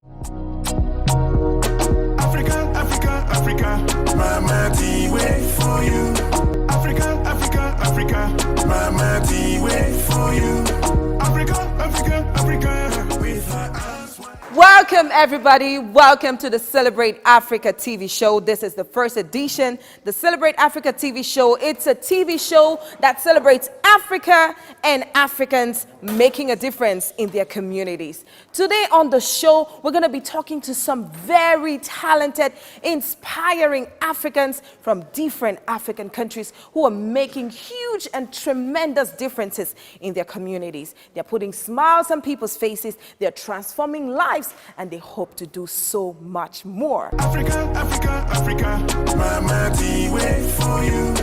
Africa, Africa, Africa, Mama T wait for you. Africa, Africa, Africa, Mama T wait for you. Africa, Africa, Africa, with her eyes wide. Welcome everybody, welcome to the Celebrate Africa TV show. This is the first edition, the Celebrate Africa TV show. It's a TV show that celebrates Africa and Africans making a difference in their communities. Today on the show, we're going to be talking to some very talented, inspiring Africans from different African countries who are making huge and tremendous differences in their communities. They're putting smiles on people's faces, they're transforming lives, and they hope to do so much more. Africa, Africa, Africa, Mama T wait for you.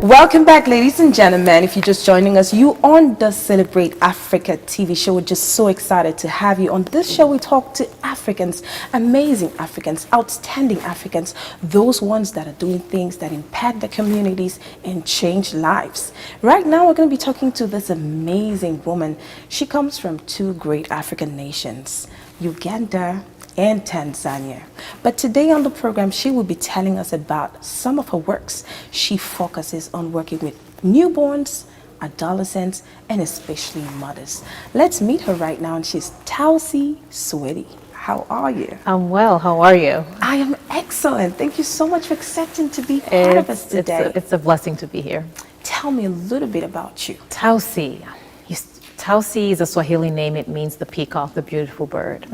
Welcome back, ladies and gentlemen. If you're just joining us, you on the Celebrate Africa TV show. We're just so excited to have you. On this show, we talk to Africans, amazing Africans, outstanding Africans, those ones that are doing things that impact their communities and change lives. Right now, we're going to be talking to this amazing woman. She comes from two great African nations, Uganda and Tanzania. But today on the program, she will be telling us about some of her works. She focuses on working with newborns, adolescents, and especially mothers. Let's meet her right now, and she's Tausi Suedi. How are you? I'm well. How are you? I am excellent. Thank you so much for accepting to be part of us today. It's a blessing to be here. Tell me a little bit about you. Tausi. Tausi is a Swahili name. It means the peacock, the beautiful bird.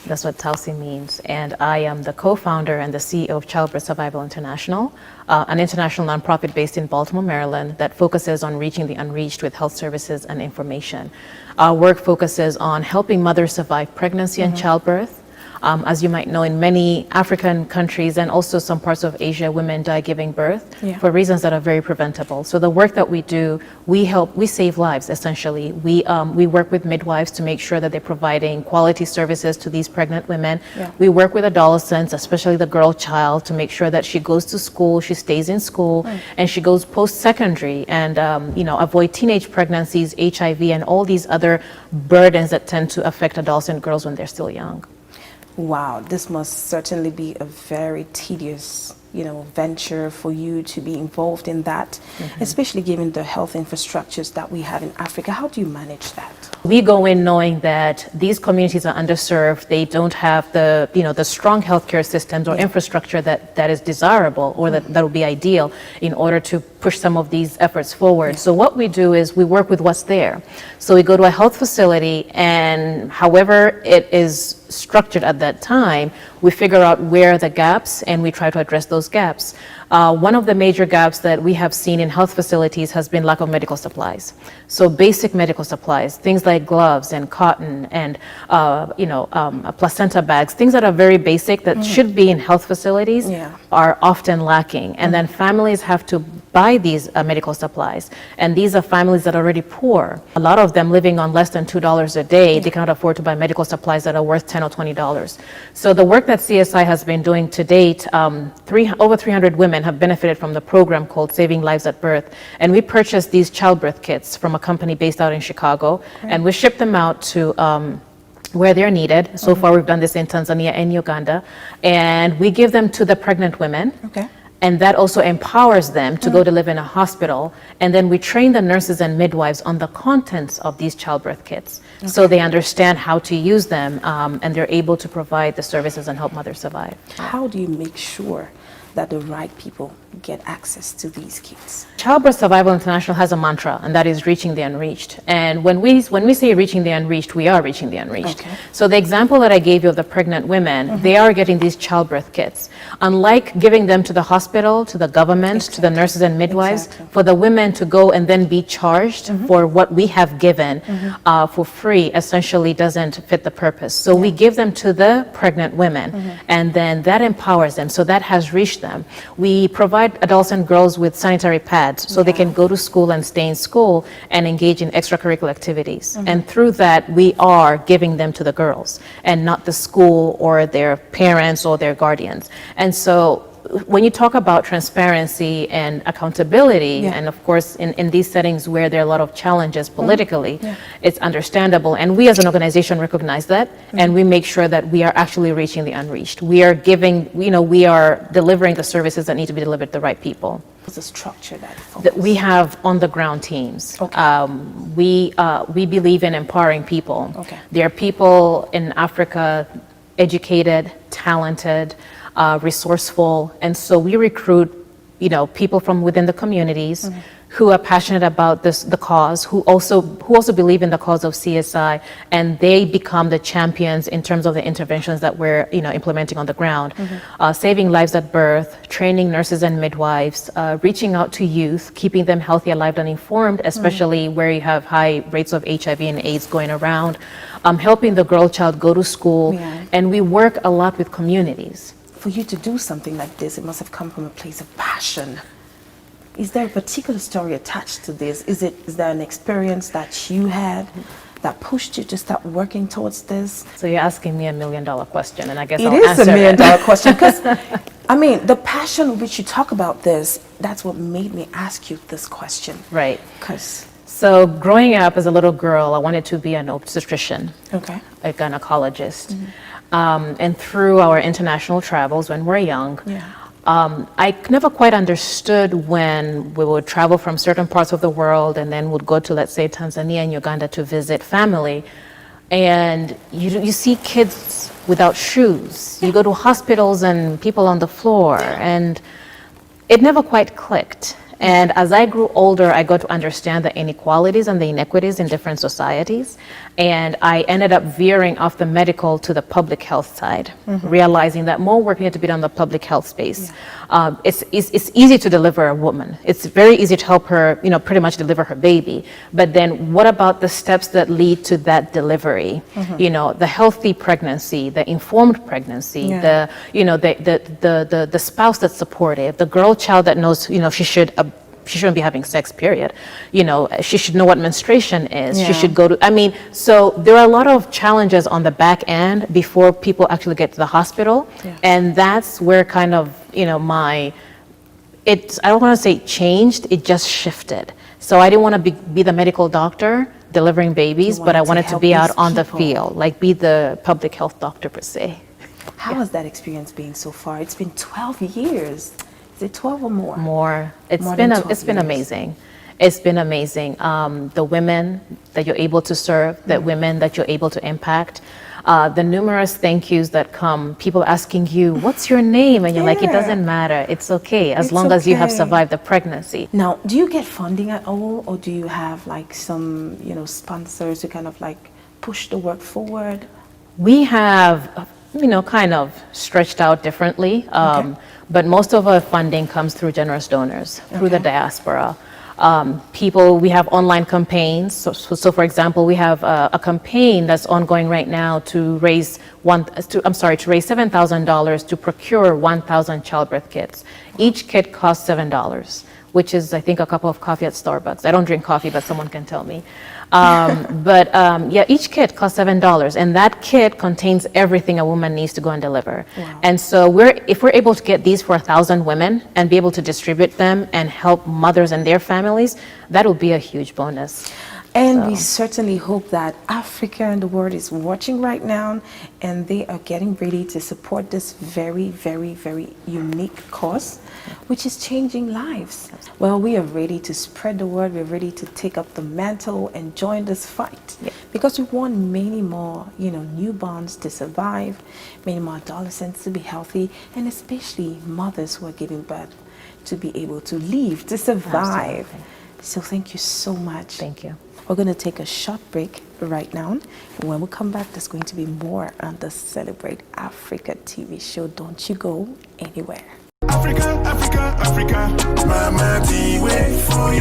That's what Tausi means. And I am the co-founder and the CEO of Childbirth Survival International, an international nonprofit based in Baltimore, Maryland, that focuses on reaching the unreached with health services and information. Our work focuses on helping mothers survive pregnancy and childbirth. As you might know, in many African countries and also some parts of Asia, women die giving birth for reasons that are very preventable. So the work that we do, we save lives, essentially. We work with midwives to make sure that they're providing quality services to these pregnant women. We work with adolescents, especially the girl child, to make sure that she goes to school, she stays in school, and she goes post-secondary and avoid teenage pregnancies, HIV, and all these other burdens that tend to affect adolescent girls when they're still young. Wow, this must certainly be a very tedious, venture for you to be involved in that, especially given the health infrastructures that we have in Africa. How do you manage that? We go in knowing that these communities are underserved. They don't have the strong healthcare systems or infrastructure that is desirable or that would be ideal in order to push some of these efforts forward. So what we do is we work with what's there. So we go to a health facility, and however it is structured at that time, we figure out where are the gaps and we try to address those gaps. One of the major gaps that we have seen in health facilities has been lack of medical supplies. So basic medical supplies, things like gloves and cotton and placenta bags, things that are very basic that should be in health facilities are often lacking. And then families have to buy these medical supplies. And these are families that are already poor. A lot of them living on less than $2 a day, they cannot afford to buy medical supplies that are worth $10 or $20. So the work that CSI has been doing to date, over 300 women have benefited from the program called Saving Lives at Birth. And we purchased these childbirth kits from a company based out in Chicago, and we ship them out to where they're needed. So far, we've done this in Tanzania and Uganda, and we give them to the pregnant women. And that also empowers them to go to live in a hospital. And then we train the nurses and midwives on the contents of these childbirth kits. So they understand how to use them, and they're able to provide the services and help mothers survive. How do you make sure that the right people get access to these kits? Childbirth Survival International has a mantra, and that is reaching the unreached. And when we say reaching the unreached, we are reaching the unreached. So the example that I gave you of the pregnant women, they are getting these childbirth kits. Unlike giving them to the hospital, to the government, to the nurses and midwives, for the women to go and then be charged for what we have given for free essentially doesn't fit the purpose. So we give them to the pregnant women, and then that empowers them. So that has reached them. We provide adolescent girls with sanitary pads so they can go to school and stay in school and engage in extracurricular activities. And through that, we are giving them to the girls and not the school or their parents or their guardians. And so when you talk about transparency and accountability, Yeah. and of course in these settings where there are a lot of challenges politically, it's understandable. And we as an organization recognize that, and we make sure that we are actually reaching the unreached. We are giving, we are delivering the services that need to be delivered to the right people. What's the structure that That we have on the ground teams. Okay. We believe in empowering people. Okay. There are people in Africa, educated, talented, resourceful, and so we recruit, people from within the communities who are passionate about the cause, who also believe in the cause of CSI, and they become the champions in terms of the interventions that we're implementing on the ground, saving lives at birth, training nurses and midwives, reaching out to youth, keeping them healthy, alive, and informed, especially where you have high rates of HIV and AIDS going around, helping the girl child go to school, and we work a lot with communities. For you to do something like this, it must have come from a place of passion. Is there a particular story attached to this? Is there an experience that you had that pushed you to start working towards this? So you're asking me $1 million question, and I guess It I'll is answer $1 million it. question, because the passion with which you talk about this, that's what made me ask you this question. Right. Because So growing up as a little girl, I wanted to be an obstetrician, okay, a gynecologist. And through our international travels when we're young, I never quite understood when we would travel from certain parts of the world and then would go to, let's say, Tanzania and Uganda to visit family. And you see kids without shoes. You go to hospitals and people on the floor, and it never quite clicked. And as I grew older, I got to understand the inequalities and the inequities in different societies. And I ended up veering off the medical to the public health side, realizing that more work needed to be done in the public health space. It's easy to deliver a woman. It's very easy to help her, pretty much deliver her baby. But then what about the steps that lead to that delivery? The healthy pregnancy, the informed pregnancy, the spouse that's supportive, the girl child that knows, she shouldn't be having sex, period. She should know what menstruation is. She should go to, so there are a lot of challenges on the back end before people actually get to the hospital. And that's where kind of, I don't want to say changed, it just shifted. So I didn't want to be the medical doctor delivering babies, but I wanted to be out on the field, like be the public health doctor per se. how has that experience been so far? It's been 12 years. Is it 12 or more? More. It's More been than 12 it's been years. amazing. It's been amazing. The women that you're able to serve, the women that you're able to impact, the numerous thank yous that come, people asking you, what's your name? And you're like, it doesn't matter. It's okay, as It's long as you have okay. survived the pregnancy. Now, do you get funding at all, or do you have like some, sponsors who kind of like push the work forward? We have, kind of stretched out differently, but most of our funding comes through generous donors, through the diaspora. We have online campaigns. So for example, we have a campaign that's ongoing right now to raise $7,000 to procure 1,000 childbirth kits. Each kit costs $7, which is, I think, a cup of coffee at Starbucks. I don't drink coffee, but someone can tell me. Each kit costs $7, and that kit contains everything a woman needs to go and deliver. Wow. And so if we're able to get these for 1,000 women and be able to distribute them and help mothers and their families, that will be a huge bonus. And we certainly hope that Africa and the world is watching right now, and they are getting ready to support this very, very, very unique cause, which is changing lives. Well, we are ready to spread the word. We're ready to take up the mantle and join this fight, because we want many more, newborns to survive, many more adolescents to be healthy, and especially mothers who are giving birth to be able to live, to survive. Absolutely. So thank you so much. Thank you. We're going to take a short break right now. When we come back, there's going to be more on the Celebrate Africa TV show. Don't you go anywhere. Africa, Africa, Africa, Mama, wait for you.